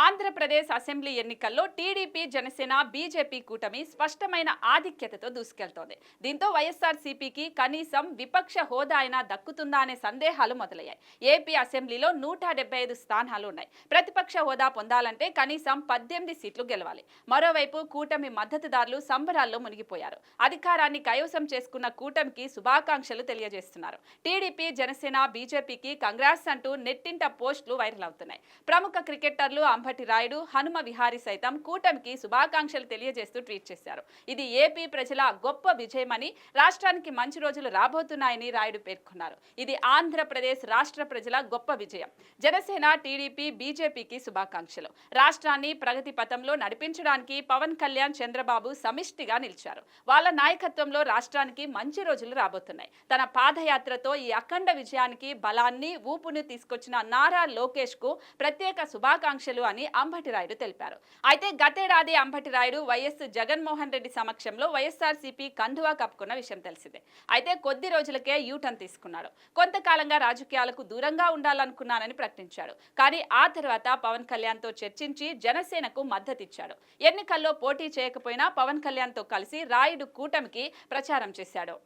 Andhra Pradesh assembly ఎన్నికల్లో TDP, Janasena, BJP కూటమి స్పష్టమైన ఆధిక్యతతో దూసుకెళ్తోంది. దీంతో వైఎస్ఆర్సీపీకి కనీసం విపక్ష హోదా అయినా దక్కుతుందా అనే సందేహాలు మొదలయ్యాయి. ఏపీ అసెంబ్లీలో 175 స్థానాలు ఉన్నాయి. ప్రతిపక్ష హోదా పొందాలంటే కనీసం 18 సీట్లు గెలవాలి. మరోవైపు కూటమి మద్దతుదారులు సంబరాల్లో మునిగిపోయారు. అధికారాన్ని కైవసం చేసుకున్న కూటమికి శుభాకాంక్షలు తెలియజేస్తున్నారు. టీడీపీ, జనసేన, బీజేపీకి కంగ్రాట్స్ అంటూ నెట్టింట పోస్టులు వైరల్ అవుతున్నాయి. ప్రముఖ క్రికెటర్లు అంబటి రాయుడు, హనుమ విహారీ సైతం కూటమికి శుభాకాంక్షలు తెలియజేస్తూ ట్వీట్ చేశారు. ఇది ఏపీ ప్రజల గొప్ప విజయమని, రాష్ట్రానికి మంచి రోజులు రాబోతున్నాయని రాయుడు పేర్కొన్నారు. ఇది ఆంధ్రప్రదేశ్ రాష్ట్ర ప్రజల గొప్ప విజయం. జనసేన, టీడీపీ, బీజేపీకి శుభాకాంక్షలు. రాష్ట్రాన్ని ప్రగతి పథంలో నడిపించడానికి పవన్ కళ్యాణ్, చంద్రబాబు సమిష్టిగా నిలిచారు. వాళ్ళ నాయకత్వంలో రాష్ట్రానికి మంచి రోజులు రాబోతున్నాయి. తన పాదయాత్రతో ఈ అఖండ విజయానికి బలాన్ని, ఊపును తీసుకొచ్చిన నారా లోకేష్ కు ప్రత్యేక శుభాకాంక్షలు అని అంబటి రాయుడు తెలిపారు. అయితే గతేడాది అంబటి రాయుడు వైఎస్ జగన్మోహన్ రెడ్డి సమక్షంలో వైఎస్ఆర్సీపీ కండువా కప్పుకున్న విషయం తెలిసిందే. అయితే కొద్ది రోజులకే యూటర్న్ తీసుకున్నాడు. కొంతకాలంగా రాజకీయాలకు దూరంగా ఉండాలనుకున్నానని ప్రకటించాడు. కానీ ఆ తర్వాత పవన్ కళ్యాణ్ తో చర్చించి జనసేనకు మద్దతిచ్చాడు. ఎన్నికల్లో పోటీ చేయకపోయినా పవన్ కళ్యాణ్ తో కలిసి రాయుడు కూటమికి ప్రచారం చేశాడు.